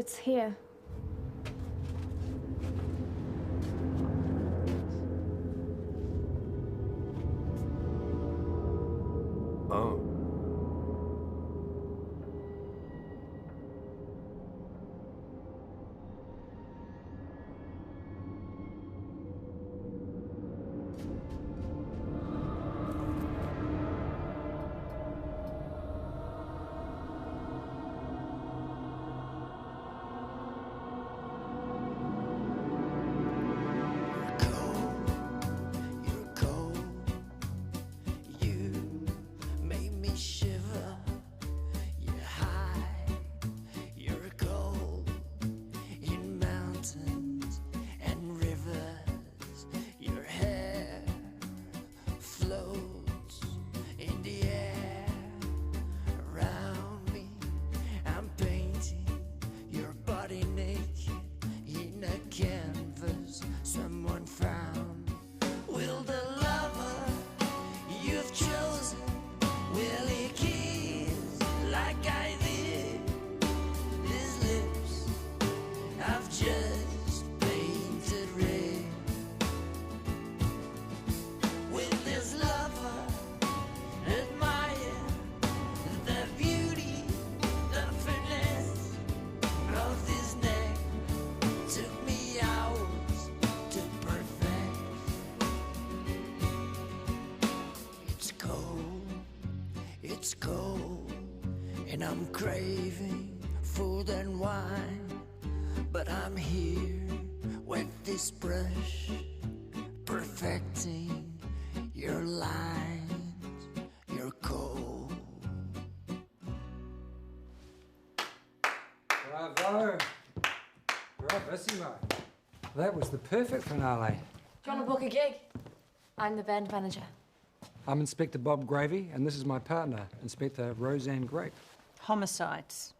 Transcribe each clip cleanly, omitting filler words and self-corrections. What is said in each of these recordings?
It's here. Oh. It's cold, and I'm craving food and wine, but I'm here with this brush, perfecting your lines. You're cold. Bravo! Bravissimo! That was the perfect finale. Do you want to book a gig? I'm the band manager. I'm Inspector Bob Gravy, and this is my partner, Inspector Roseanne Grape. Homicides.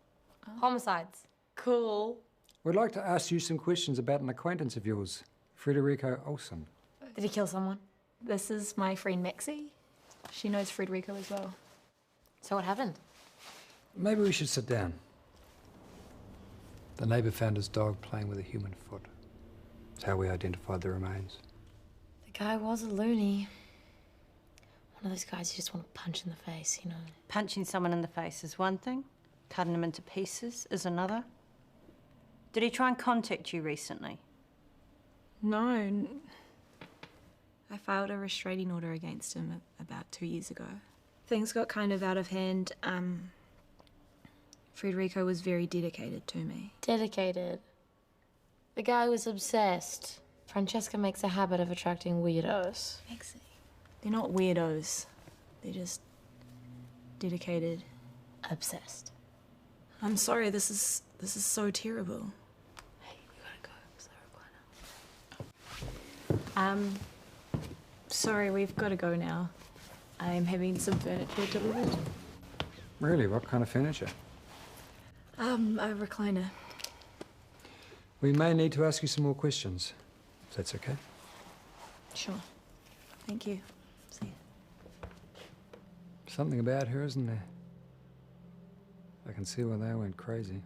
Homicides. Cool. We'd like to ask you some questions about an acquaintance of yours, Federico Olsen. Did he kill someone? This is my friend Maxie. She knows Federico as well. So what happened? Maybe we should sit down. The neighbour found his dog playing with a human foot. It's how we identified the remains. The guy was a loony. One of those guys you just want to punch in the face, you know. Punching someone in the face is one thing. Cutting them into pieces is another. Did he try and contact you recently? No. I filed a restraining order against him about 2 years ago. Things got kind of out of hand. Federico was very dedicated to me. Dedicated. The guy was obsessed. Francesca makes a habit of attracting weirdos. Maxie. They're not weirdos. They're just dedicated. Obsessed. I'm sorry, this is so terrible. Hey, we gotta go. It's 5:00 now. Sorry, we've got to go now. I'm having some furniture delivered. Really? What kind of furniture? A recliner. We may need to ask you some more questions, if that's okay. Sure. Thank you. See you. Something about her, isn't there? I can see why they went crazy.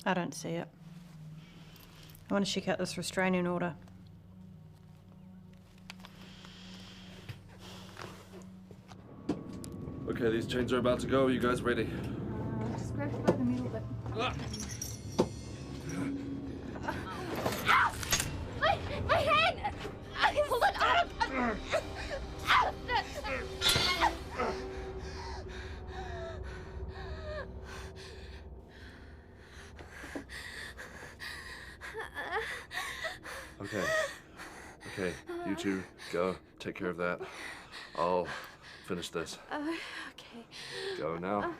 I don't see it. I want to check out this restraining order. Okay, these chains are about to go. Are you guys ready? Just grab it by the middle, but... My hand! Hold on! Okay, you two go. Take care of that. I'll finish this. Okay. Go now.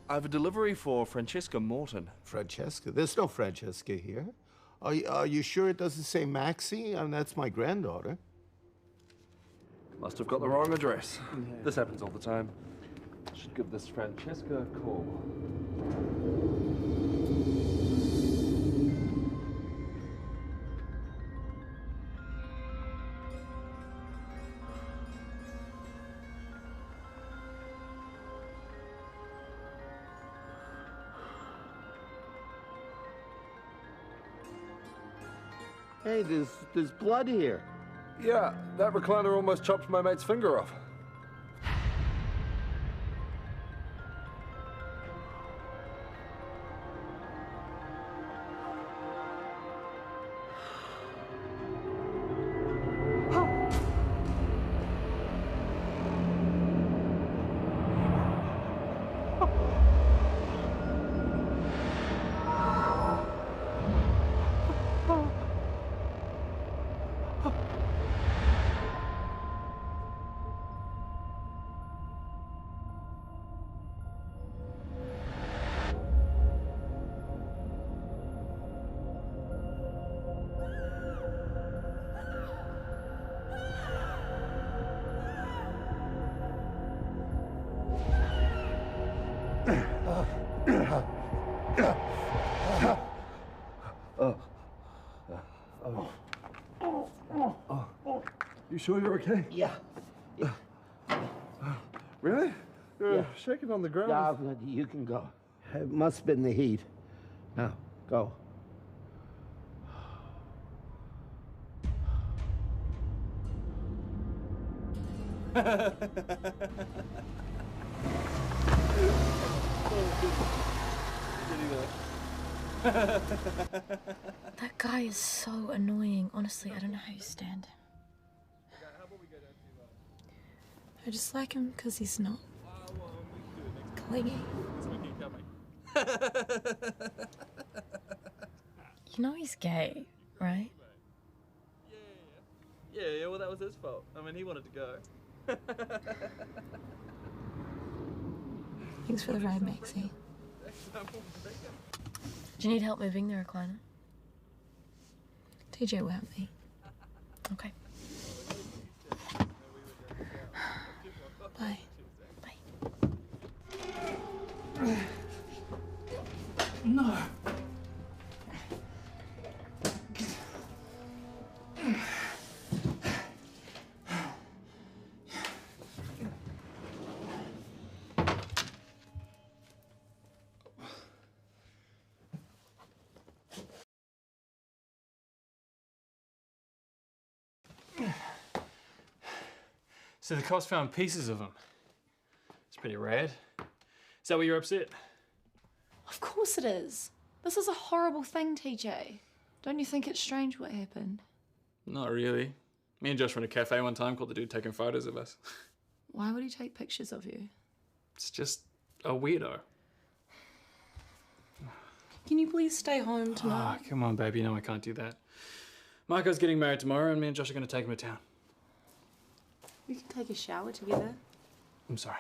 I have a delivery for Francesca Morton. Francesca? There's no Francesca here. Are you sure it doesn't say Maxie? I mean, that's my granddaughter. Must have got the wrong address. This happens all the time. Should give this Francesca a call. Hey, there's blood here. Yeah, that recliner almost chopped my mate's finger off. You sure you're okay? Yeah. Really? You're Yeah. shaking on the ground. Yeah, you can go. It must have been the heat. Now, go. That guy is so annoying. Honestly, I don't know how you stand him. I just like him because he's not clingy. You know he's gay, right? Yeah, well, that was his fault. I mean, he wanted to go. Thanks for the ride, Maxie. Do you need help moving the recliner? TJ will help me. Okay. Bye. Bye. No. So the cops found pieces of him. It's pretty rad. Is that why you're upset? Of course it is. This is a horrible thing, TJ. Don't you think it's strange what happened? Not really. Me and Josh were in a cafe one time, caught the dude taking photos of us. Why would he take pictures of you? It's just a weirdo. Can you please stay home tonight? Come on, baby. You know I can't do that. Marco's getting married tomorrow, and me and Josh are going to take him to town. We can take a shower together. I'm sorry.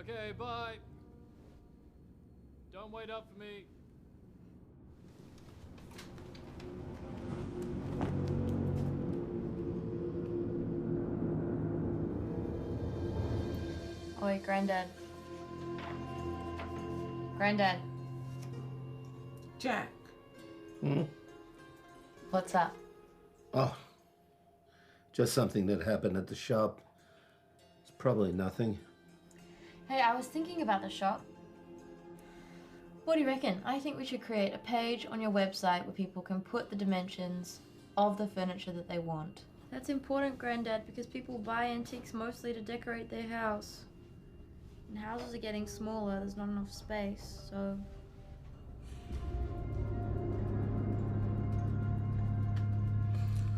Okay, bye. Don't wait up for me. Oi, Granddad. Granddad. Jack. Hmm? What's up? Oh, just something that happened at the shop. It's probably nothing. Hey, I was thinking about the shop. What do you reckon? I think we should create a page on your website where people can put the dimensions of the furniture that they want. That's important, Granddad, because people buy antiques mostly to decorate their house. And houses are getting smaller, there's not enough space, so...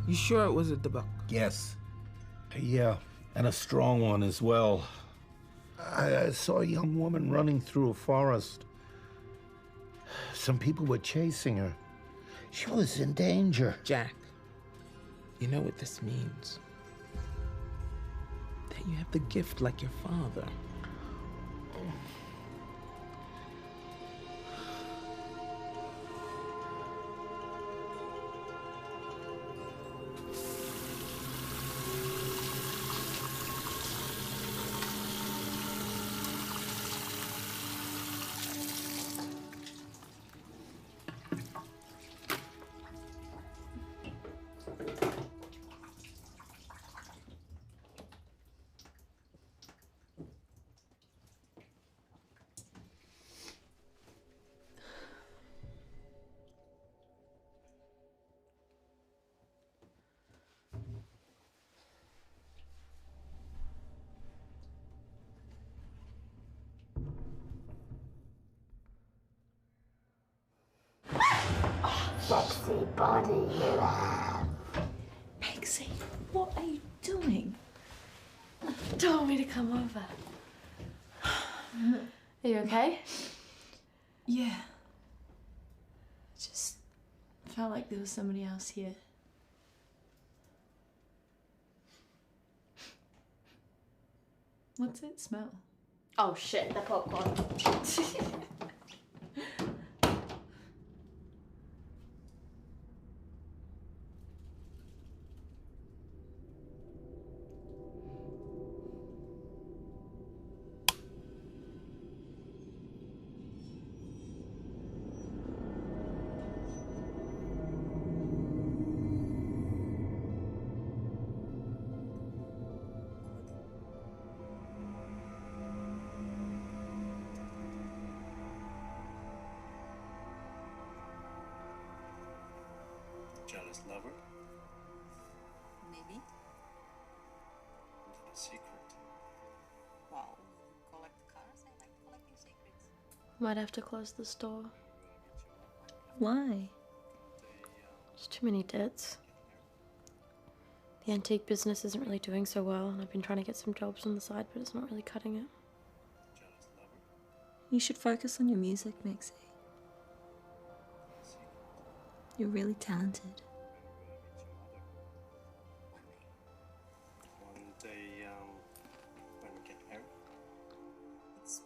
You sure it was a debug? Yes. Yeah, and a strong one as well. I saw a young woman running through a forest. Some people were chasing her. She was in danger. Jack, You know what this means? That you have the gift like your father. Sexy body you have. Maxie, what are you doing? Told me to come over. Are you okay? Yeah. Just felt like there was somebody else here. What's it smell? Oh shit, the popcorn. Jealous lover? Maybe. Is it a secret? Well, collect cars. I like collecting secrets. Might have to close the store. Why? There's too many debts. The antique business isn't really doing so well, and I've been trying to get some jobs on the side, but it's not really cutting it. Jealous lover? You should focus on your music, Maxie. You're really talented. One day, when we get married? It's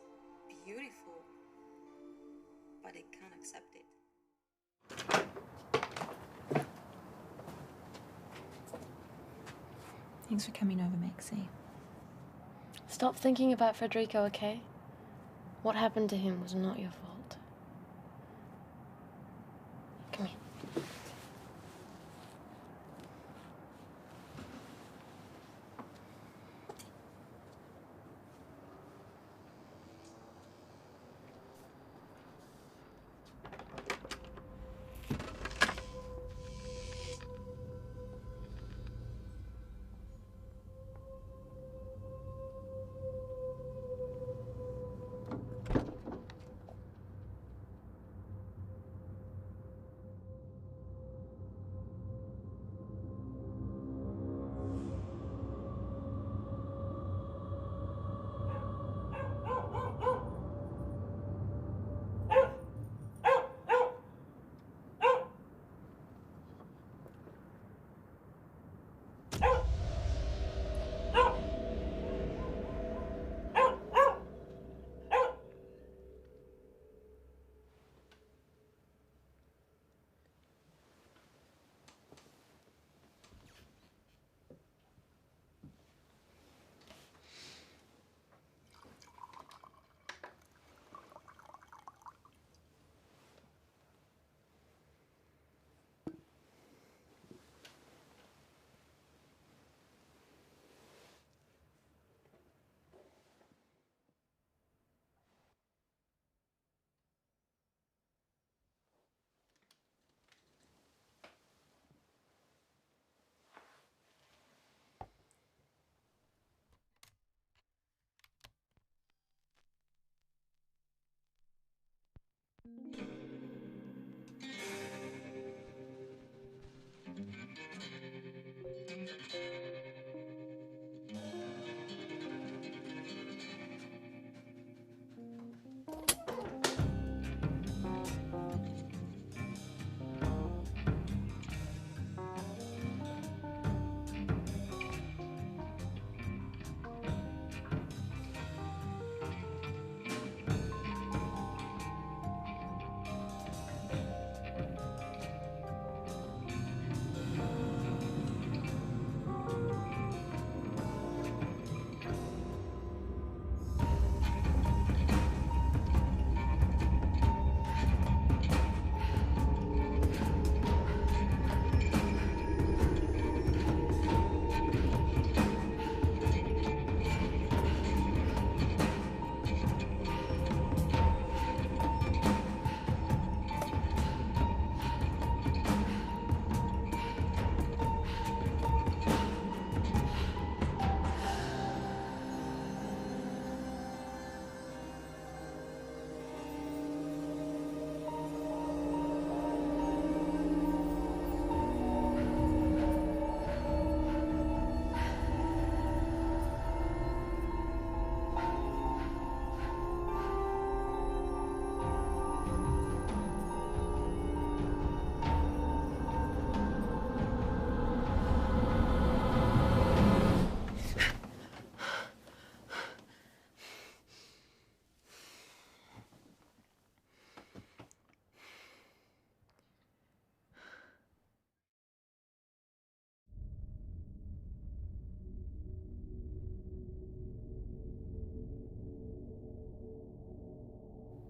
beautiful, but I can't accept it. Thanks for coming over, Maxie. Stop thinking about Federico, okay? What happened to him was not your fault. Come here.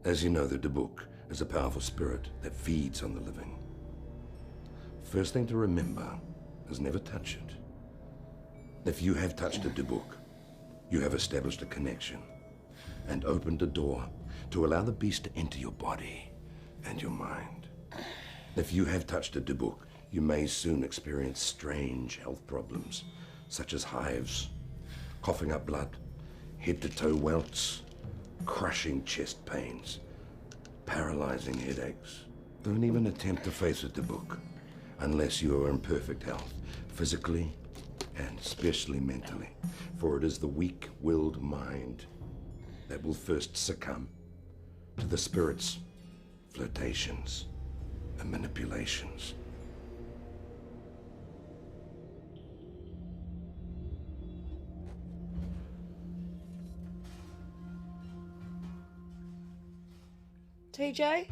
As you know, the Dubuk is a powerful spirit that feeds on the living. First thing to remember is never touch it. If you have touched a Dubuk, you have established a connection and opened a door to allow the beast to enter your body and your mind. If you have touched a Dubuk, you may soon experience strange health problems, such as hives, coughing up blood, head-to-toe welts, crushing chest pains, paralyzing headaches. Don't even attempt to face a Dubuk unless you are in perfect health, physically and especially mentally, for it is the weak-willed mind that will first succumb to the spirit's flirtations and manipulations. TJ?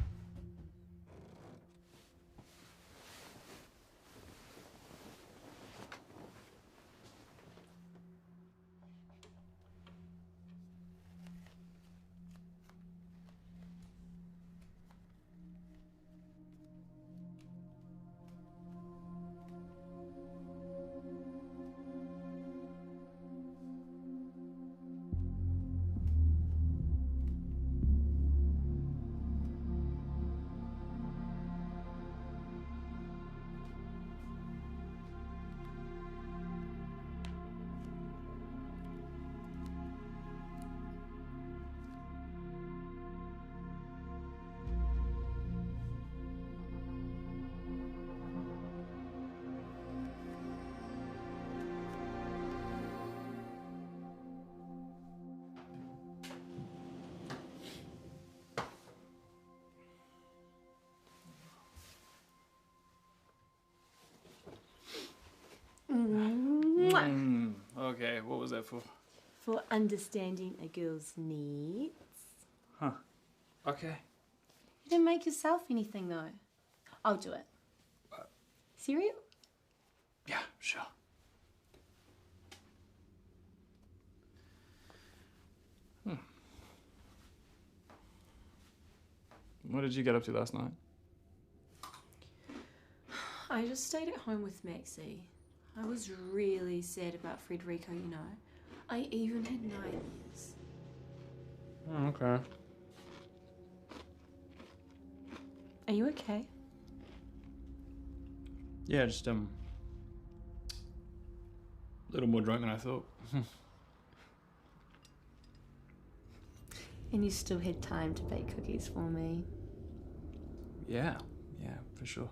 Okay, what was that for? For understanding a girl's needs. Huh. Okay. You didn't make yourself anything though. I'll do it. Cereal? Yeah, sure. What did you get up to last night? I just stayed at home with Maxie. I was really sad about Frederico, you know. I even had nightmares. Oh, okay. Are you okay? Yeah, just a little more drunk than I thought. And you still had time to bake cookies for me. Yeah, for sure.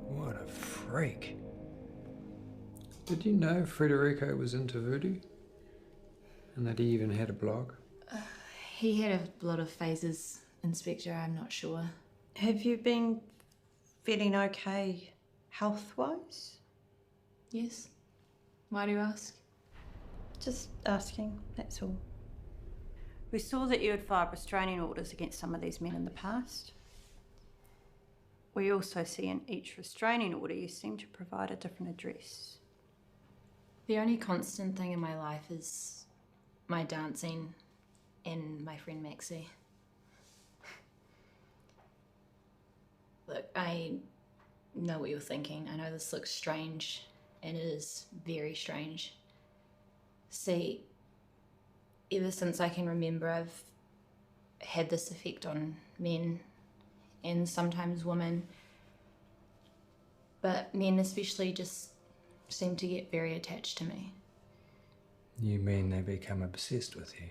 What a freak. Did you know Frederico was into voodoo? And that he even had a blog? He had a lot of phases, Inspector, I'm not sure. Have you been feeling okay health-wise? Yes. Why do you ask? Just asking, that's all. We saw that you had filed restraining orders against some of these men in the past. We also see in each restraining order you seem to provide a different address. The only constant thing in my life is my dancing and my friend Maxie. Look, I know what you're thinking. I know this looks strange, and it is very strange. See, ever since I can remember, I've had this effect on men and sometimes women, but men especially just seem to get very attached to me. You mean they become obsessed with you?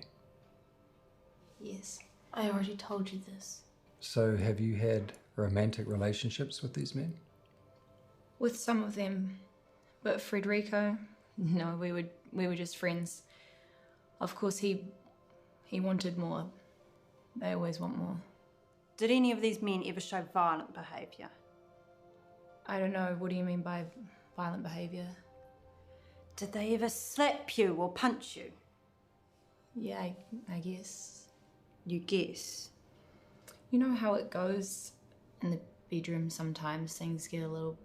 Yes. I already told you this. So have you had romantic relationships with these men? With some of them, but Federico, no, we were just friends. Of course, he wanted more. They always want more. Did any of these men ever show violent behaviour? I don't know. What do you mean by violent behaviour? Did they ever slap you or punch you? Yeah, I guess. You guess? You know how it goes in the bedroom sometimes. Things get a little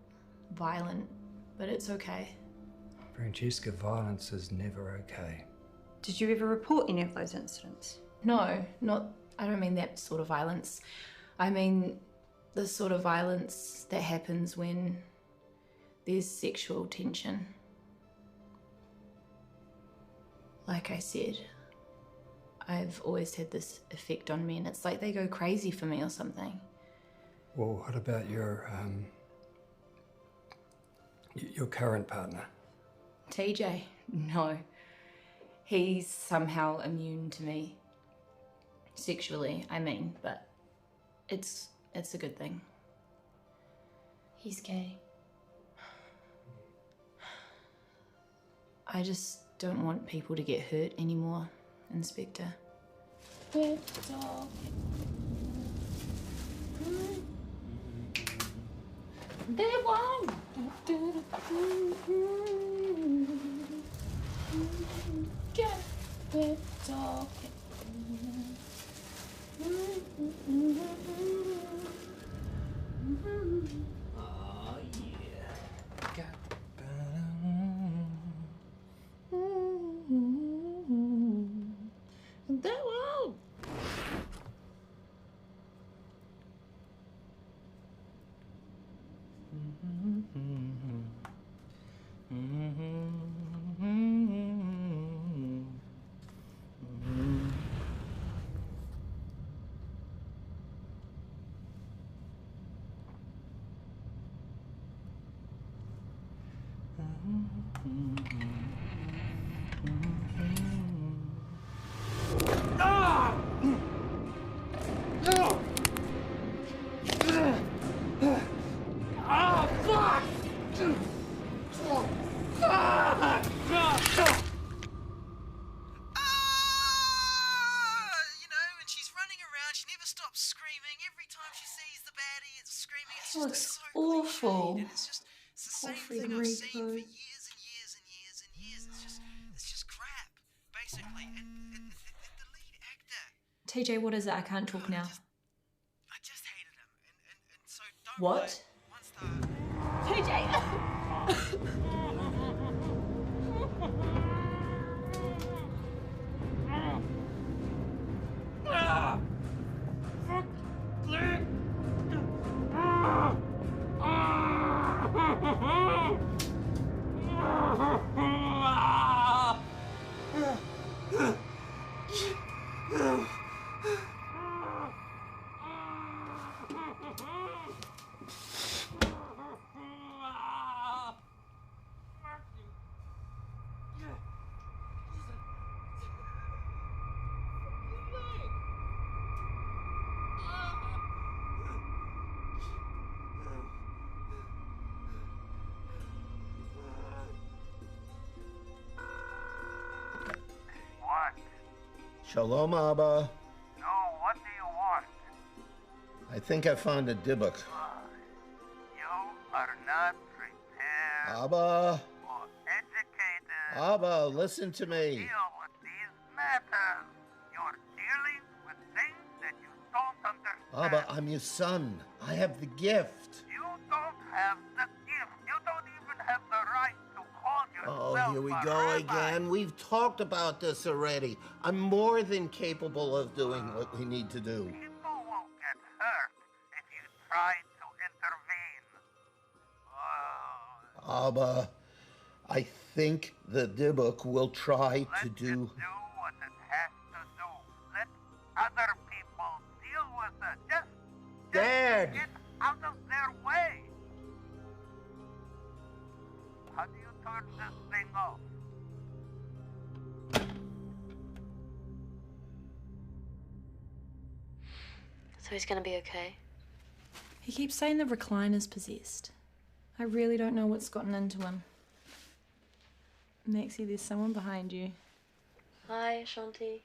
violent, but it's okay. Francesca, violence is never okay. Did you ever report any of those incidents? No, I don't mean that sort of violence. I mean the sort of violence that happens when there's sexual tension. Like I said, I've always had this effect on men. It's like they go crazy for me or something. Well, what about your current partner? TJ? No. He's somehow immune to me. Sexually, I mean, but it's a good thing. He's gay. I just don't want people to get hurt anymore, Inspector. Good dog. They won't. Get good dog. Oh, yeah. They won't. That looks awful. Poor Federico. TJ, what is it? I can't talk now. I just hated him, and so don't. What? Shalom, Abba. No, what do you want? I think I found a Dybbuk. You are not prepared Abba. or educated Abba, listen to me. to deal with these matters. You're dealing with things that you don't understand. Abba, I'm your son. I have the gift. You don't have the gift. You don't even have the right to call Oh, yourself here we a go rabbi. again. We've talked about this already. I'm more than capable of doing what we need to do. People won't get hurt if you try to intervene. Abba, I think the Dybbuk will try to do... Do what it has to do. Let other people Dad! Get out of their way! How do you turn this thing off? So he's gonna be okay? He keeps saying the recliner's possessed. I really don't know what's gotten into him. Maxie, there's someone behind you. Hi, Shanti.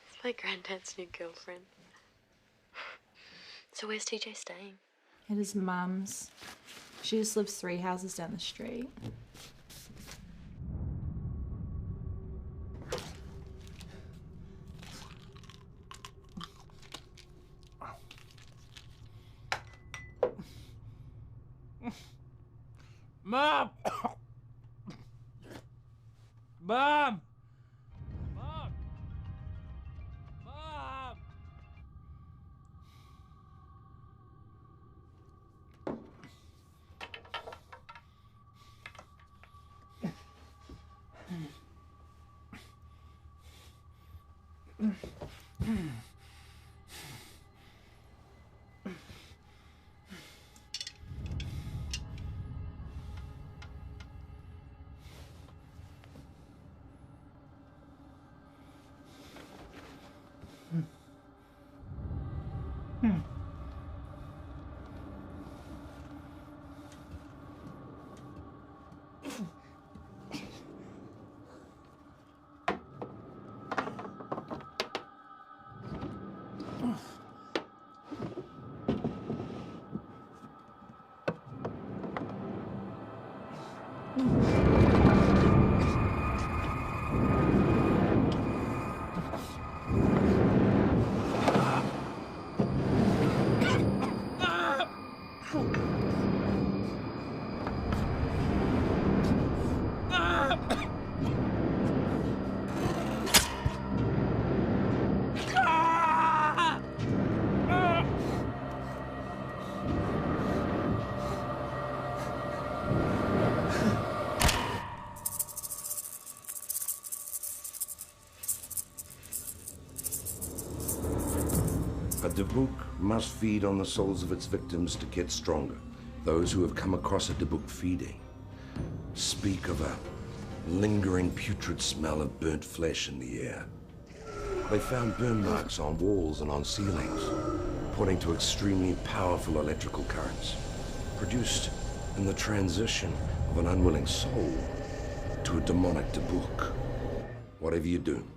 It's my granddad's new girlfriend. So where's TJ staying? At his mum's. She just lives 3 houses down the street. Mom! Mom! Mom! Mom! A Dibuk must feed on the souls of its victims to get stronger. Those who have come across a Dibuk feeding speak of a lingering putrid smell of burnt flesh in the air. They found burn marks on walls and on ceilings, pointing to extremely powerful electrical currents, produced in the transition of an unwilling soul to a demonic Dibuk. Whatever you do,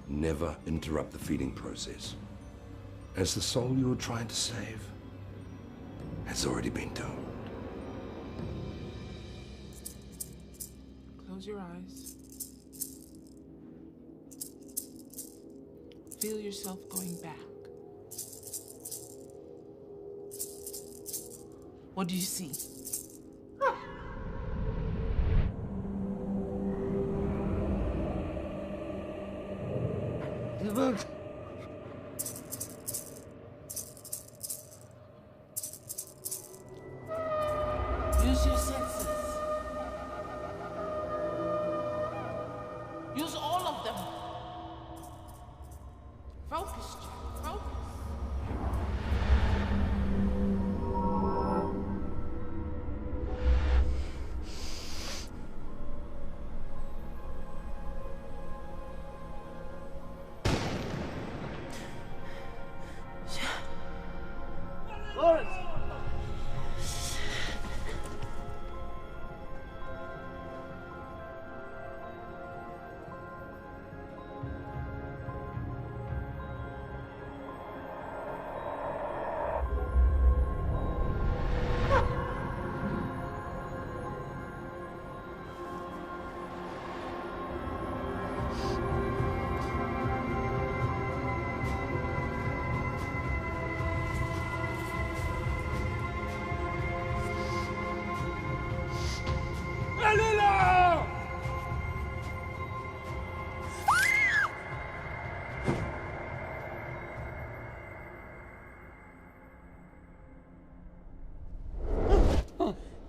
never interrupt the feeding process, as the soul you are trying to save has already been doomed. Close your eyes. Feel yourself going back. What do you see? Use your senses. Use all of them. Focus, Jack. Focus. Lawrence!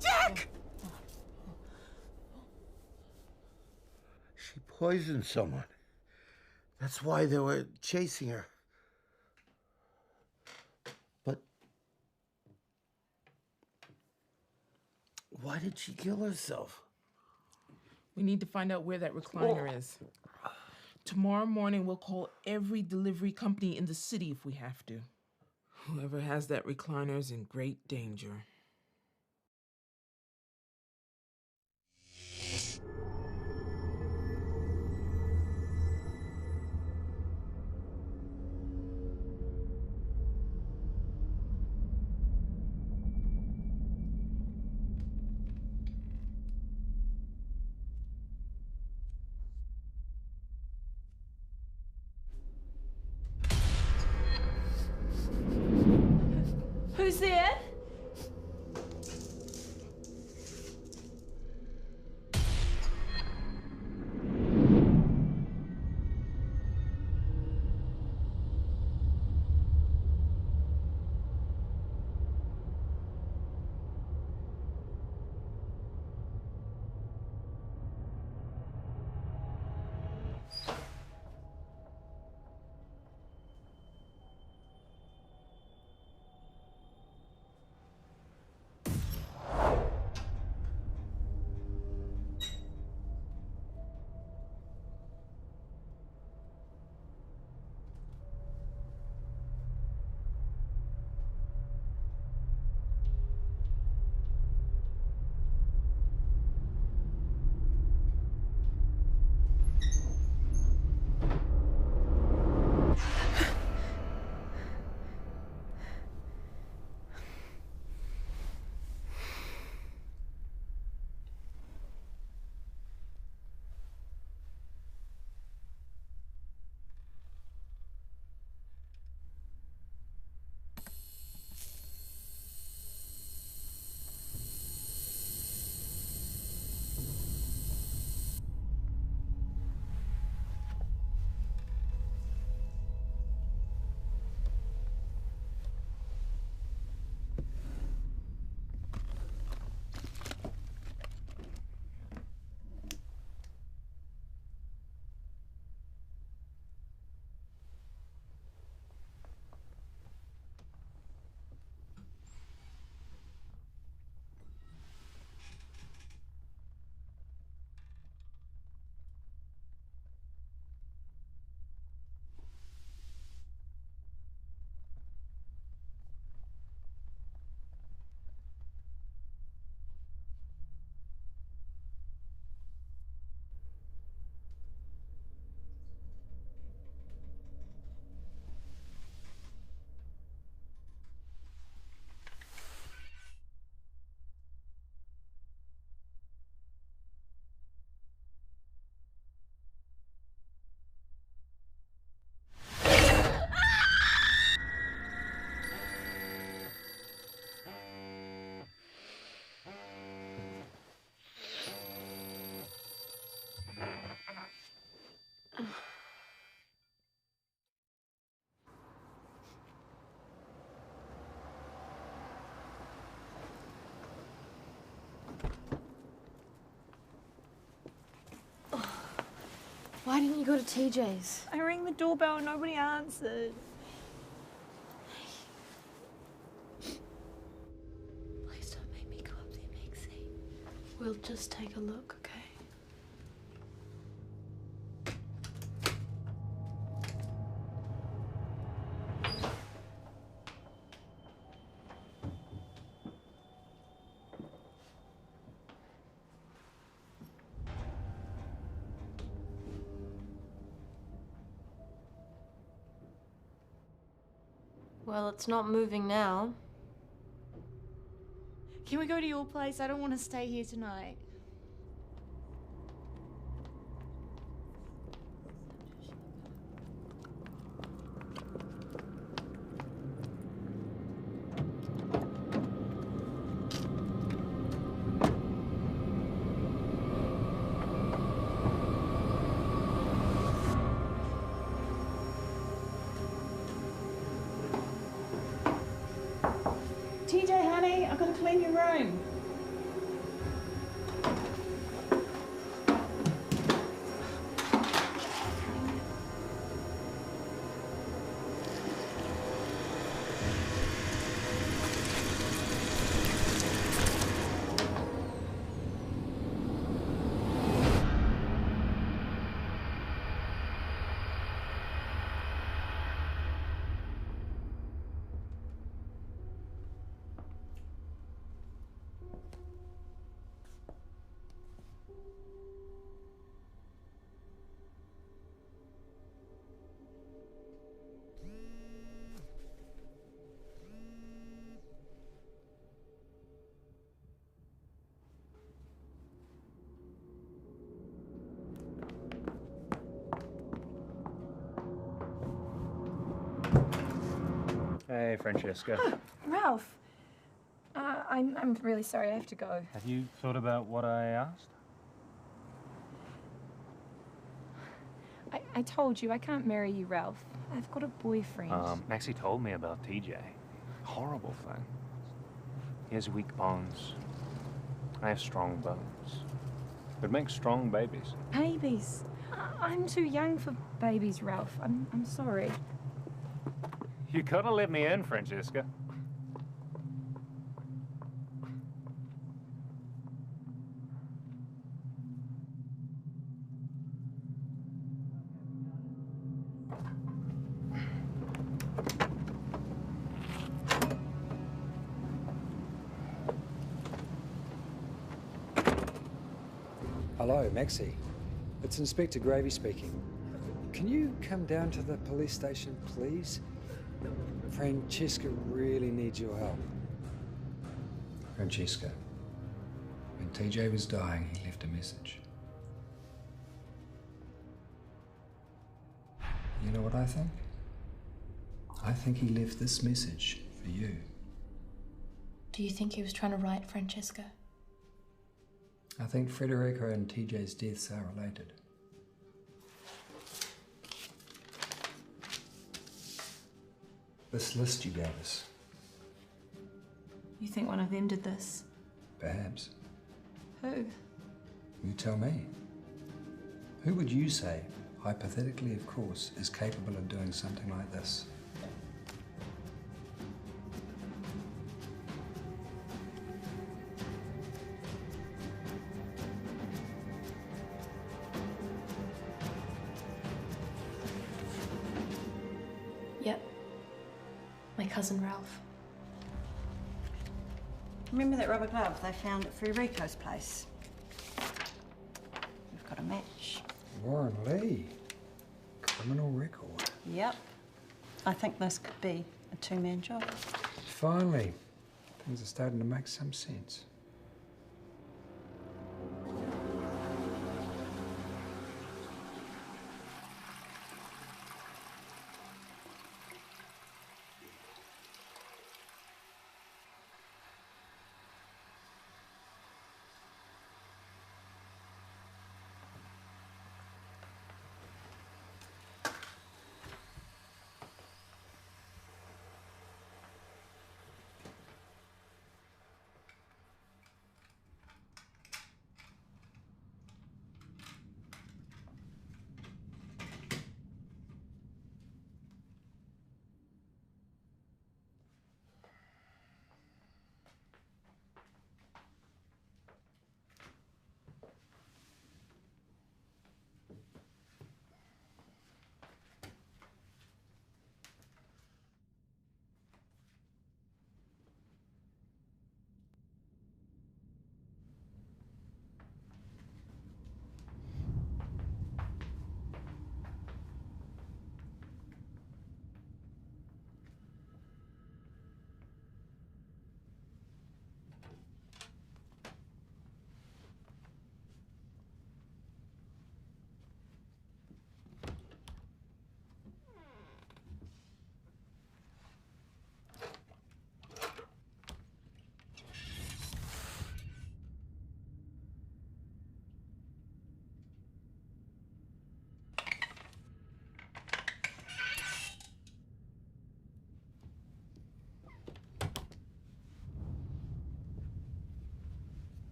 Jack! She poisoned someone. That's why they were chasing her. But why did she kill herself? We need to find out where that recliner is. Tomorrow morning, we'll call every delivery company in the city if we have to. Whoever has that recliner is in great danger. Who's there? Why didn't you go to TJ's? I rang the doorbell and nobody answered. Please don't make me go up there, Maxie. We'll just take a look, okay? Well, it's not moving now. Can we go to your place? I don't want to stay here tonight. TJ, honey, I've got to clean your room. Hey, Francesca. Ralph! I'm really sorry, I have to go. Have you thought about what I asked? I told you, I can't marry you, Ralph. I've got a boyfriend. Maxie told me about TJ. Horrible thing. He has weak bones. I have strong bones. It makes strong babies. Babies? I'm too young for babies, Ralph. I'm sorry. You gotta let me in, Francesca. Hello, Maxie. It's Inspector Gravy speaking. Can you come down to the police station, please? Francesca really needs your help. Francesca, when TJ was dying, he left a message. You know what I think? I think he left this message for you. Do you think he was trying to write Francesca? I think Federico and TJ's deaths are related. This list you gave us. You think one of them did this? Perhaps. Who? You tell me. Who would you say, hypothetically of course, is capable of doing something like this? Yep. My cousin Ralph. Remember that rubber glove they found at Federico's place? We've got a match. Warren Lee. Criminal record. Yep. I think this could be a two-man job. Finally. Things are starting to make some sense.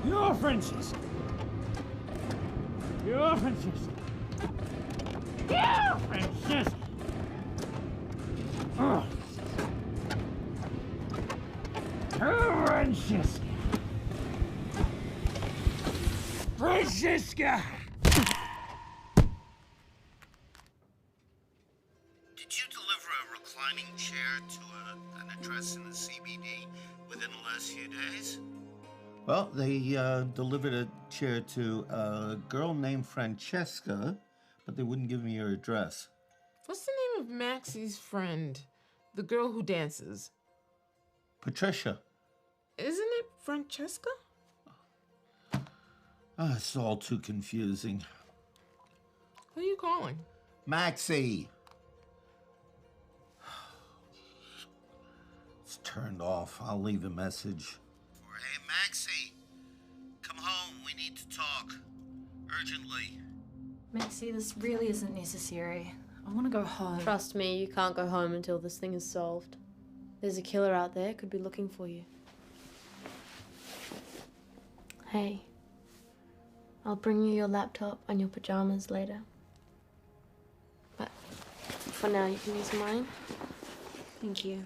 You're Francesca. You're Francesca. You're Francesca. Oh. Francesca! Francesca! Did you deliver a reclining chair to an address in the CBD within the last few days? Well, they delivered a chair to a girl named Francesca, but they wouldn't give me her address. What's the name of Maxie's friend? The girl who dances. Patricia. Isn't it Francesca? It's all too confusing. Who are you calling? Maxie. It's turned off. I'll leave a message. Hey, Maxie, come home. We need to talk. Urgently. Maxie, this really isn't necessary. I want to go home. Trust me, you can't go home until this thing is solved. There's a killer out there, could be looking for you. Hey, I'll bring you your laptop and your pajamas later. But for now, you can use mine. Thank you.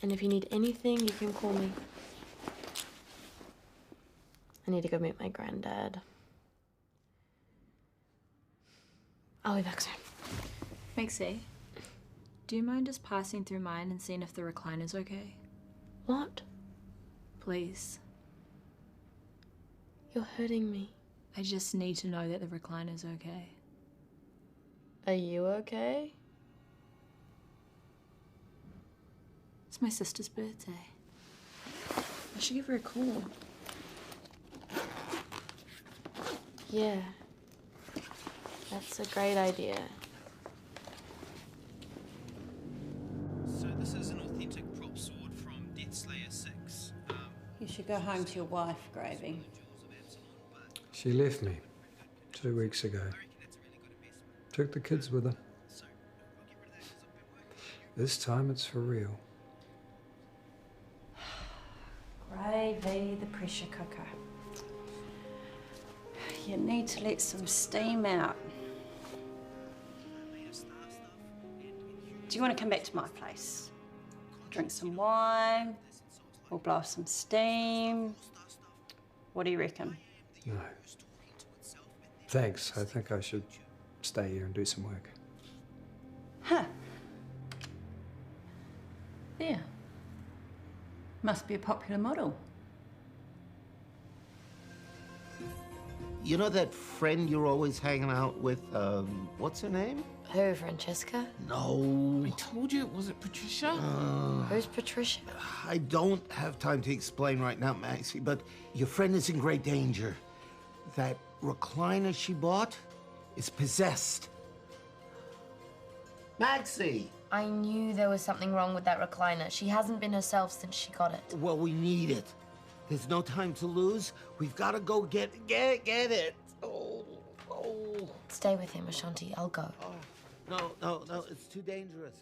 And if you need anything, you can call me. I need to go meet my granddad. I'll be back soon. Maxie, do you mind just passing through mine and seeing if the recliner's okay? What? Please. You're hurting me. I just need to know that the recliner's okay. Are you okay? It's my sister's birthday. I should give her a call. Yeah. That's a great idea. So this is an authentic prop sword from Death Slayer 6. You should go home to your wife, Gravy. She left me 2 weeks ago. Took the kids with her. This time it's for real. Gravy, the pressure cooker. You need to let some steam out. Do you want to come back to my place? Drink some wine? We'll blow off some steam? What do you reckon? No. Thanks. I think I should stay here and do some work. Huh. There. Must be a popular model. You know that friend you're always hanging out with, what's her name? Who, Francesca? No. I told you it wasn't Patricia. Who's Patricia? I don't have time to explain right now, Maxie, but your friend is in great danger. That recliner she bought is possessed. Maxie! I knew there was something wrong with that recliner. She hasn't been herself since she got it. Well, we need it. There's no time to lose. We've got to go get it. Oh. Stay with him, Ashanti. I'll go. No, it's too dangerous.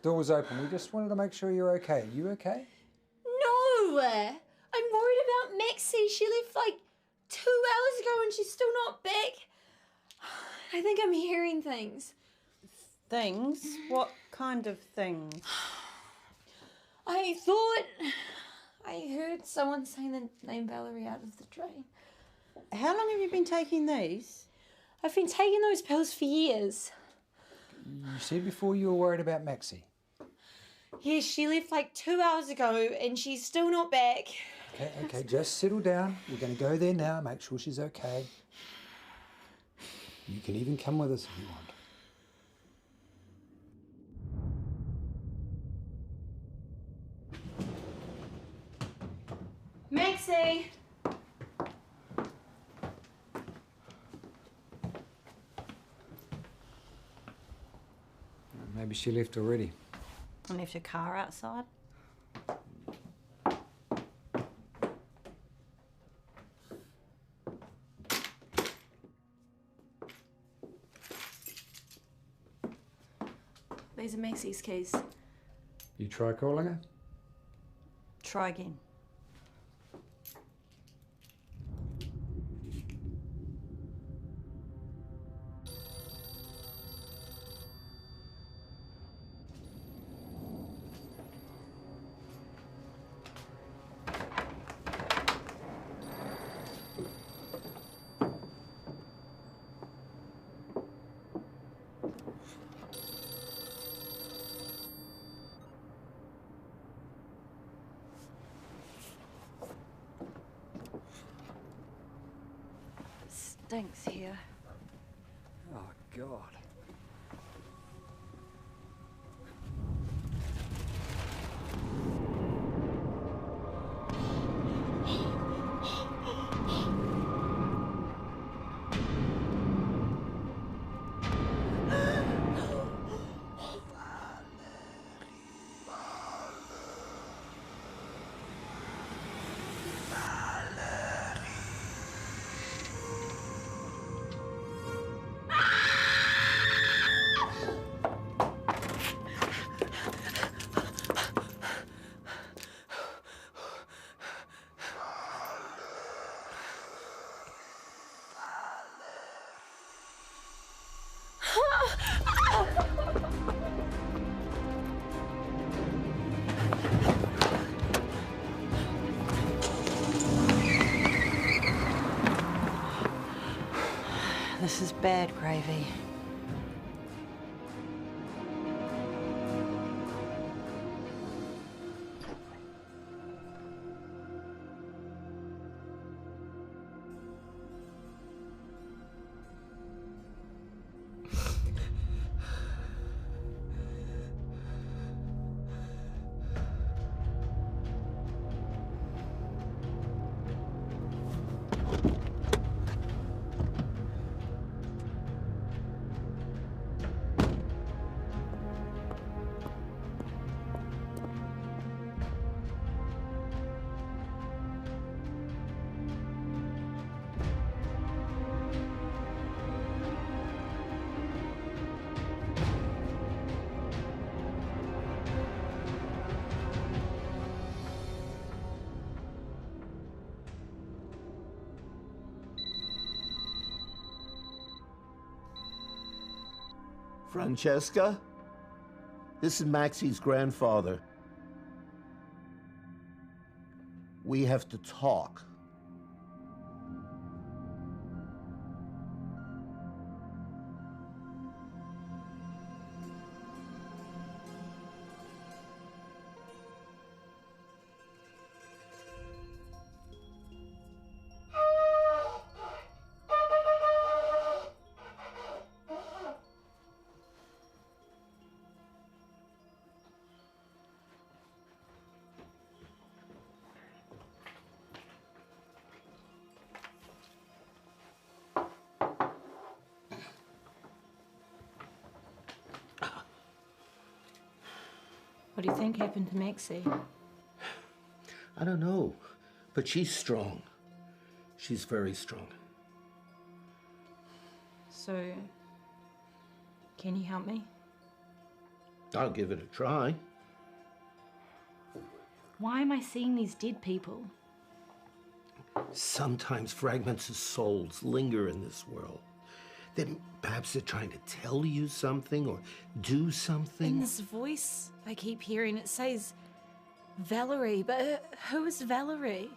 door was open. We just wanted to make sure you're okay. Are you okay? No! I'm worried about Maxie. She left like 2 hours ago and she's still not back. I think I'm hearing things. Things? What kind of things? I thought I heard someone saying the name Valerie out of the train. How long have you been taking these? I've been taking those pills for years. You said before you were worried about Maxie. Yes, she left like 2 hours ago and she's still not back. Okay, just settle down. We're going to go there now, make sure she's okay. You can even come with us if you want. Maxie! Maybe she left already. And left her car outside? These are Maxie's keys. You try calling her? Try again. Stinks here. Oh, God. This is bad gravy. Francesca? This is Maxie's grandfather. We have to talk. What do you think happened to Maxie? I don't know, but she's strong. She's very strong. So, can you help me? I'll give it a try. Why am I seeing these dead people? Sometimes fragments of souls linger in this world. Then perhaps they're trying to tell you something or do something. In this voice I keep hearing, it says Valerie, but who is Valerie?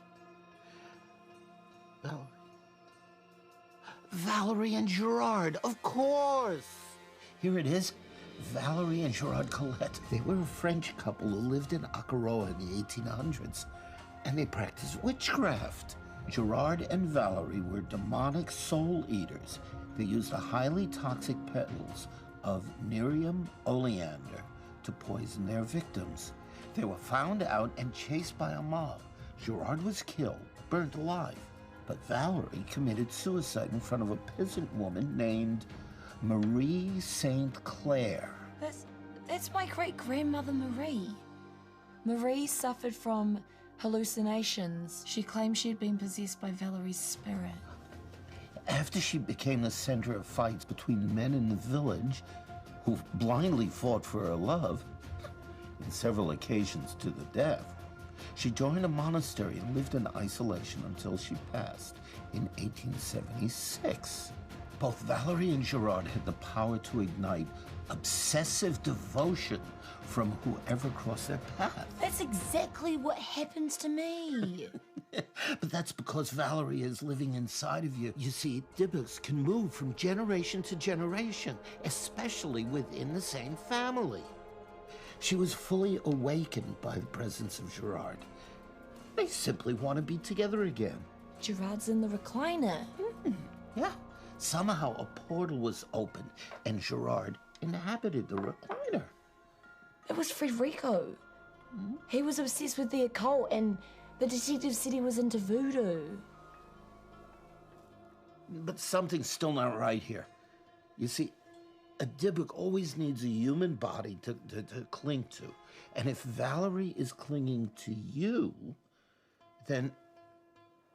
Valerie and Gerard, of course. Here it is. Valerie and Gerard Colette. They were a French couple who lived in Akaroa in the 1800s, and they practiced witchcraft. Gerard and Valerie were demonic soul eaters. They used the highly toxic petals of Nerium oleander to poison their victims. They were found out and chased by a mob. Gerard was killed, burnt alive, but Valerie committed suicide in front of a peasant woman named Marie Saint Clair. That's my great-grandmother Marie. Marie suffered from hallucinations. She claimed she had been possessed by Valerie's spirit. After she became the center of fights between the men in the village, who blindly fought for her love, on several occasions to the death, she joined a monastery and lived in isolation until she passed in 1876. Both Valerie and Gerard had the power to ignite obsessive devotion from whoever crossed their path. That's exactly what happens to me. But that's because Valerie is living inside of you. You see, Dybbuk's can move from generation to generation, especially within the same family. She was fully awakened by the presence of Gerard. They simply want to be together again. Gerard's in the recliner. Yeah. Somehow a portal was opened and Gerard inhabited the recliner. It was Federico. He was obsessed with the occult, and the detective said he was into voodoo. But something's still not right here. You see, a Dybbuk always needs a human body to cling to. And if Valerie is clinging to you, then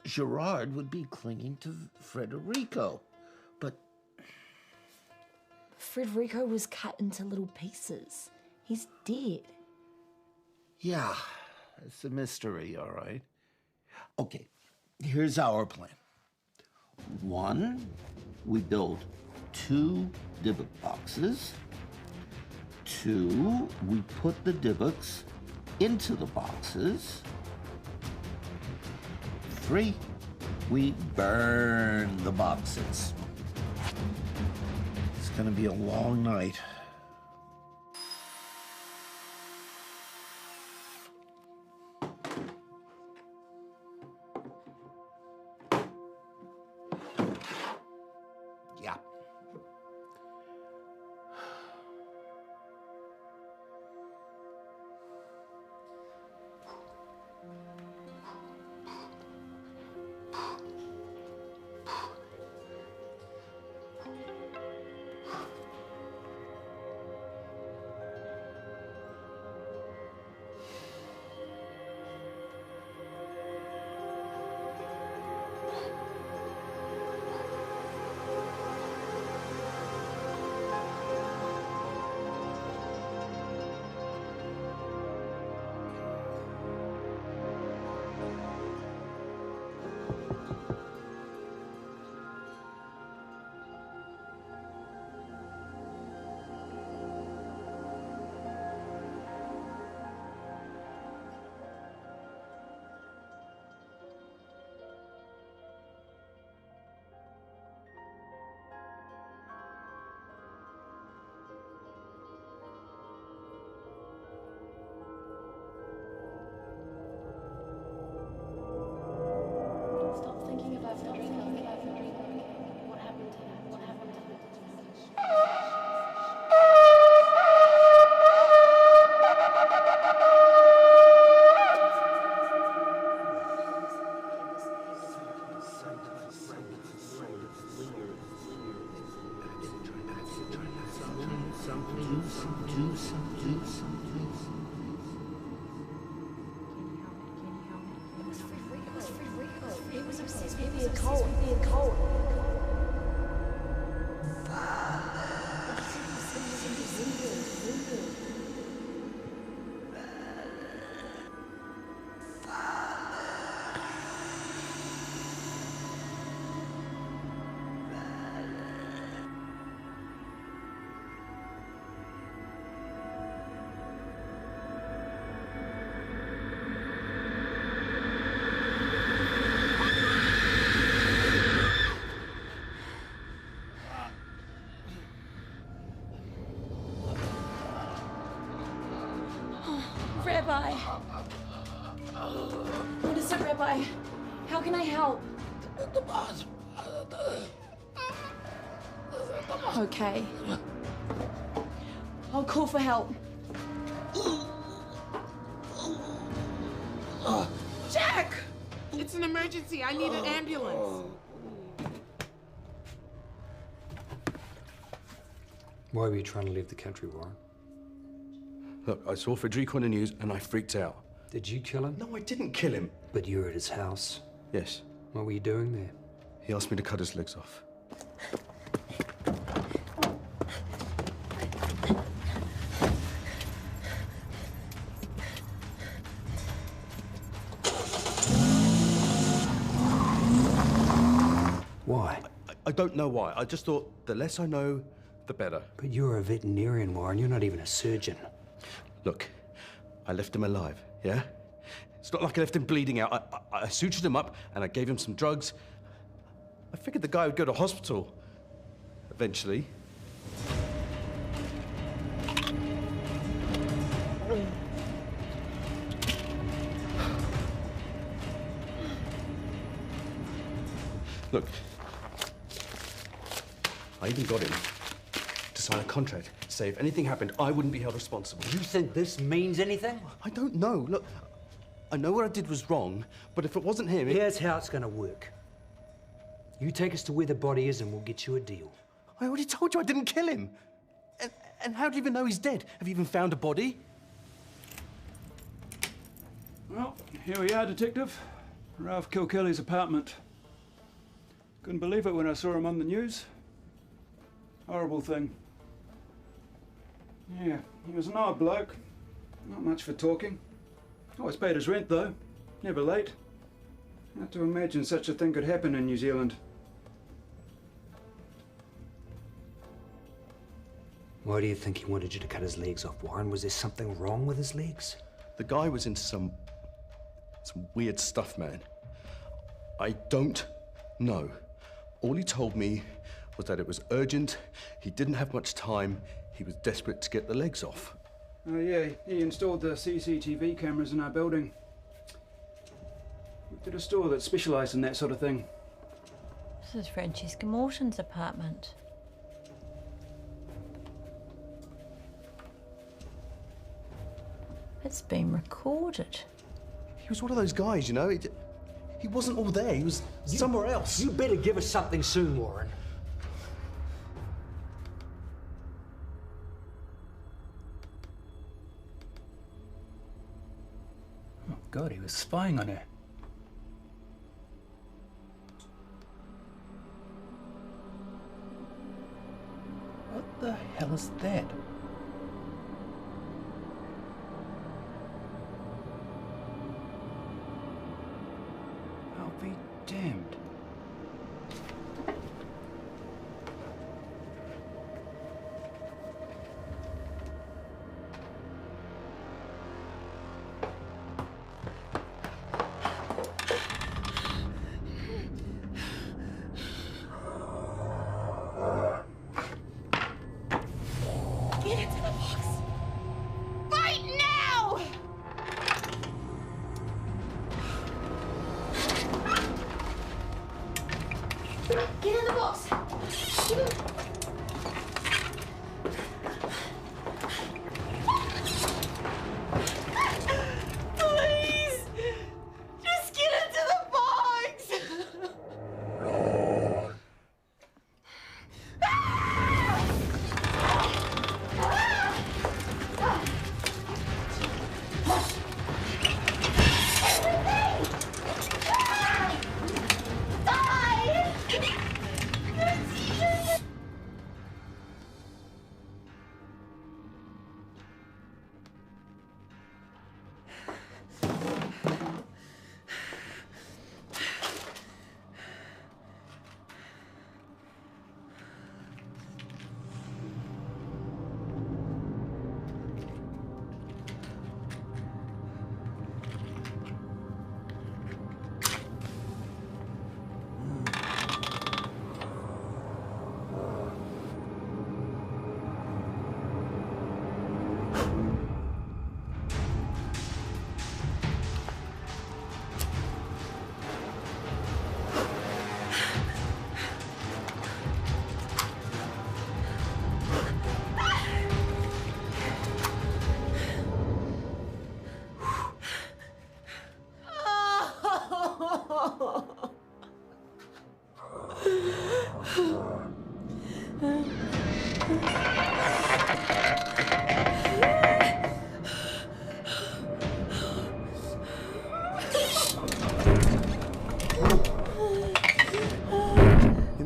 Gerard would be clinging to Federico. But Federico was cut into little pieces. He's dead. yeah, it's a mystery, all right. Okay, here's our plan. 1, we build 2 Dybbuk boxes. 2, we put the Dybbuks into the boxes. 3, we burn the boxes. It's gonna be a long night. Yeah. Stop thinking about Federico. What happened to him? What happened to him? He was obsessed with the occult. help? Okay. I'll call for help. Jack! It's an emergency. I need an ambulance. Why were you trying to leave the country, Warren? Look, I saw Federico on the news and I freaked out. Did you kill him? No, I didn't kill him. But you were at his house. Yes. What were you doing there? He asked me to cut his legs off. Why? I don't know why. I just thought the less I know, the better. But you're a veterinarian, Warren. You're not even a surgeon. Look, I left him alive, yeah? It's not like I left him bleeding out. I sutured him up and I gave him some drugs. I figured the guy would go to hospital eventually. Look, I even got him to sign a contract to say if anything happened, I wouldn't be held responsible. You think this means anything? I don't know. Look, I know what I did was wrong, but if it wasn't him... Here's how it's gonna work. You take us to where the body is and we'll get you a deal. I already told you I didn't kill him. And how do you even know he's dead? Have you even found a body? Well, here we are, Detective. Ralph Kilkelly's apartment. Couldn't believe it when I saw him on the news. Horrible thing. Yeah, he was an odd bloke. Not much for talking. Always paid his rent, though. Never late. Hard to imagine such a thing could happen in New Zealand. Why do you think he wanted you to cut his legs off, Warren? Was there something wrong with his legs? The guy was into some weird stuff, man. I don't know. All he told me was that it was urgent, he didn't have much time, he was desperate to get the legs off. Oh yeah, he installed the CCTV cameras in our building. Worked at a store that specialised in that sort of thing. This is Francesca Morton's apartment. It's been recorded. He was one of those guys, you know? He wasn't all there, he was somewhere else. You better give us something soon, Warren. Oh God, he was spying on her. What the hell is that? I'll be damned. Get into the box! Right now! Get in the box! Please! Just get into the box! You're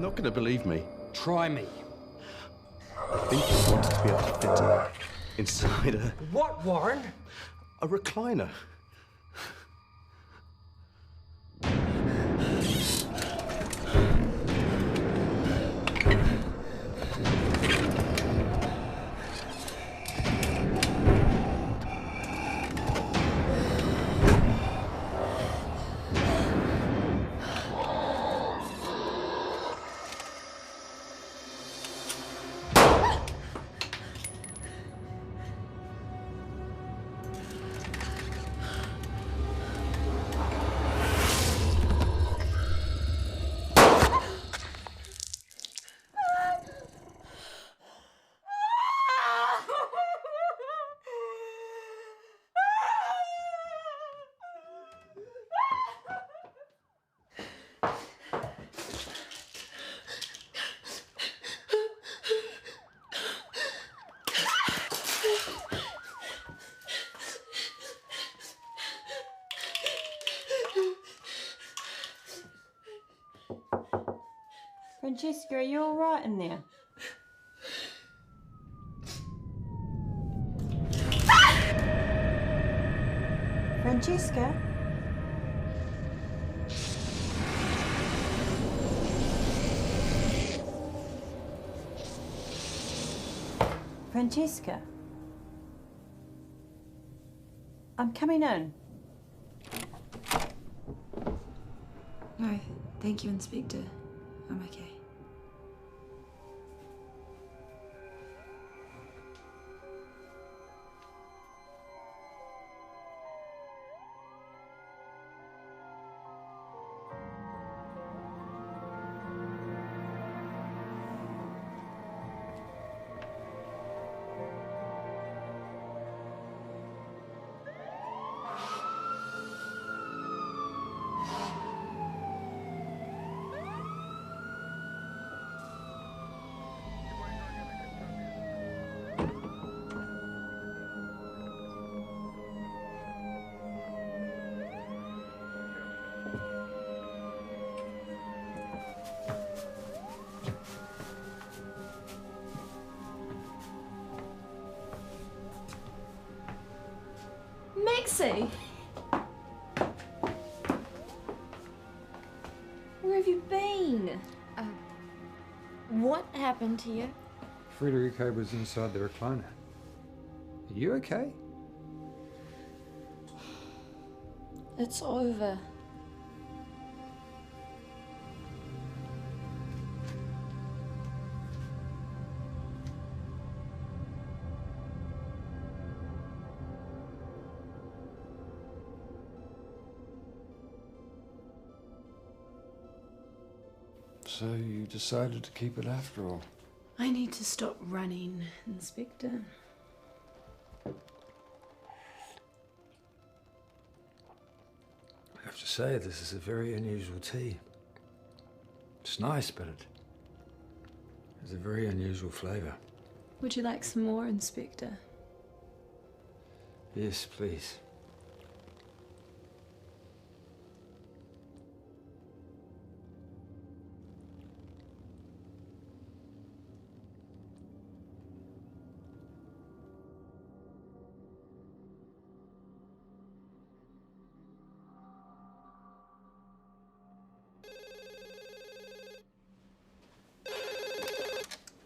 not going to believe me. Try me. I think you wanted to be able to fit inside a... What, Warren? A recliner. Francesca, are you all right in there? Francesca? Francesca? I'm coming in. No, thank you, Inspector. I'm okay. Maxie! Where have you been? What happened to you? Federico was inside the recliner. Are you okay? It's over. So you decided to keep it after all? I need to stop running, Inspector. I have to say, this is a very unusual tea. It's nice, but it has a very unusual flavour. Would you like some more, Inspector? Yes, please.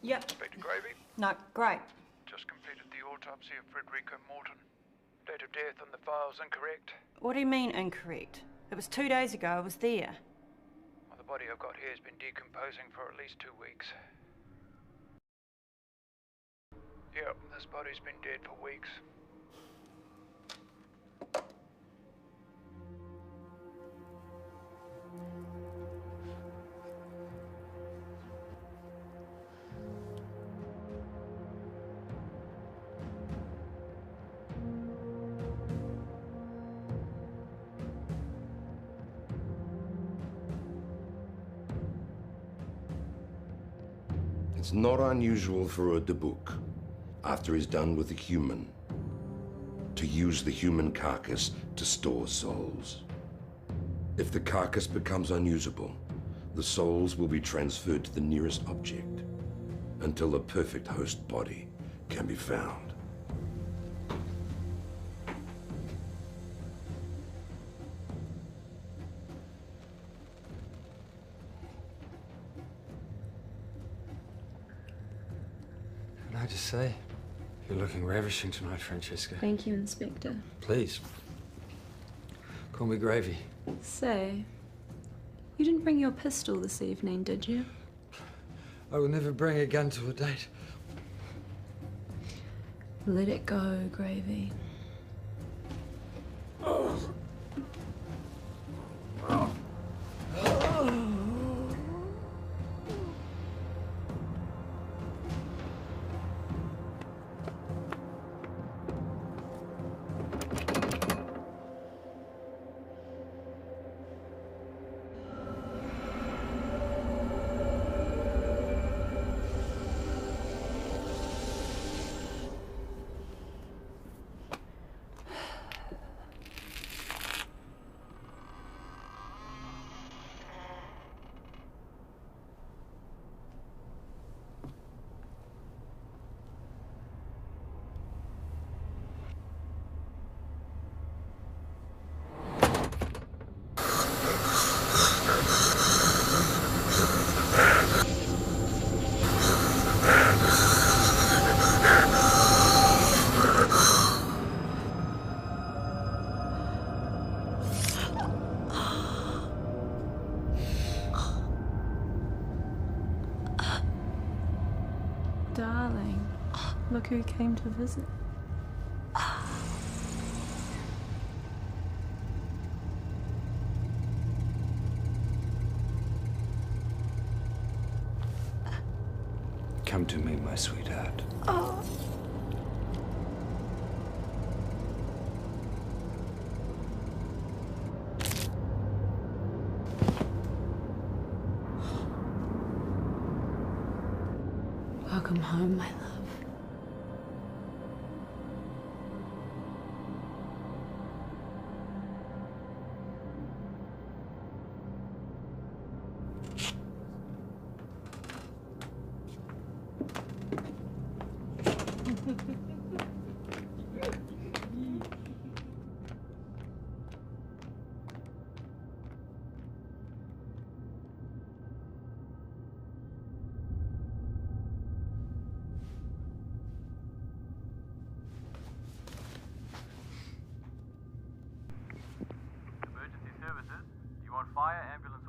Yep. Inspector Gravy? No, great. Just completed the autopsy of Federico Morton. Date of death on the file's incorrect. What do you mean incorrect? It was 2 days ago. I was there. Well, the body I've got here has been decomposing for at least 2 weeks. Yep, this body's been dead for weeks. It's not unusual for a Debuk, after he's done with a human, to use the human carcass to store souls. If the carcass becomes unusable, the souls will be transferred to the nearest object until the perfect host body can be found. Can I just say, you're looking ravishing tonight, Francesca. Thank you, Inspector. Please. Call me Gravy. Say, you didn't bring your pistol this evening, did you? I will never bring a gun to a date. Let it go, Gravy. Darling, look who came to visit. Come to me, my sweetheart. Oh. Welcome home, my love.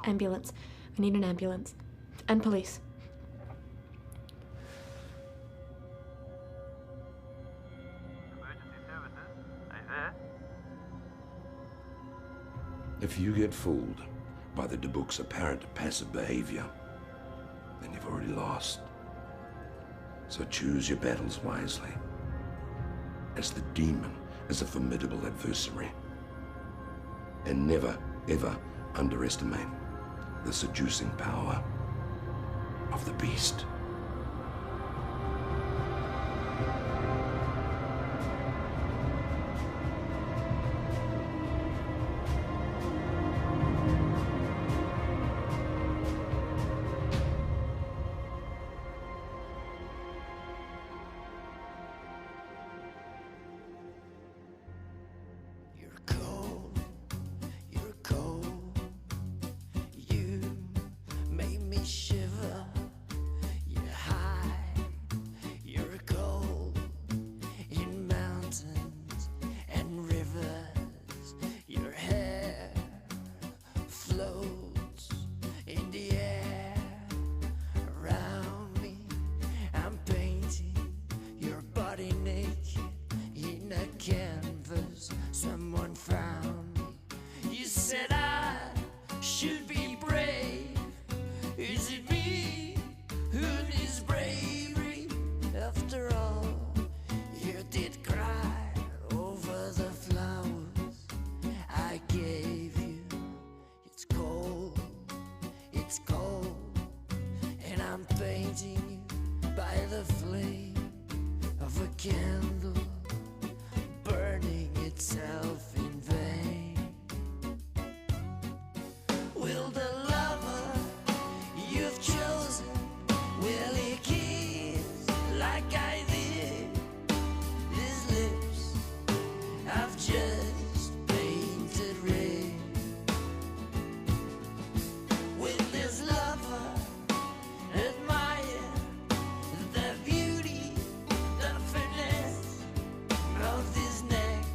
Ambulance. I need an ambulance. And police. If you get fooled by the Debuk's apparent passive behavior, then you've already lost. So choose your battles wisely, as the demon is a formidable adversary. And never, ever underestimate the seducing power of the beast. It's cold, and I'm painting you by the flame of a candle burning itself in vain. Will the lover you've chosen, will he kiss like I did? His lips I've just painted red. Will this lover admire the beauty, the finesse of this neck?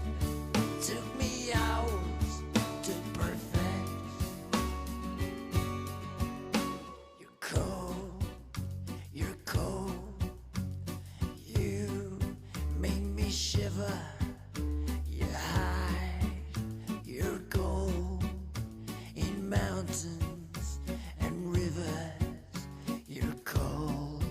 Took me hours to perfect. You're cold, you're cold. You make me shiver. You're high, you're gold. In mountains and rivers, you're cold.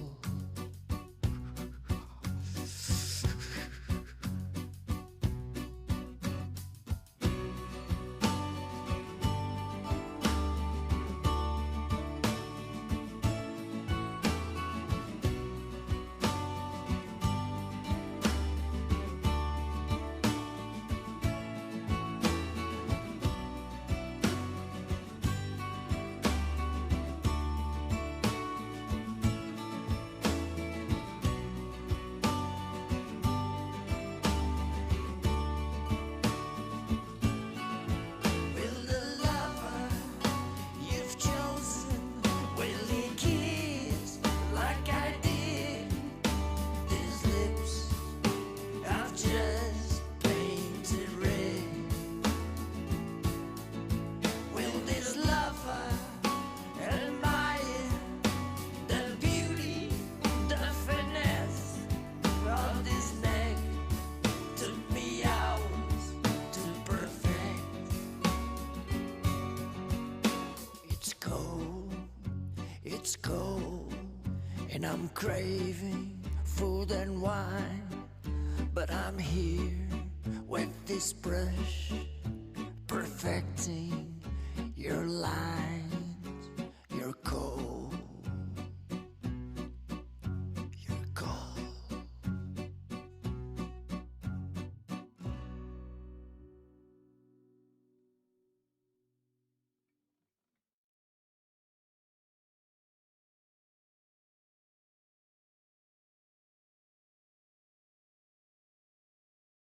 Will the lover you've chosen, will he kiss like I did? His lips I've just painted red. Will this lover admire the beauty, the finesse of this neck? Took me hours to perfect. It's cold, and I'm craving food and wine. But I'm here with this brush, perfecting your line.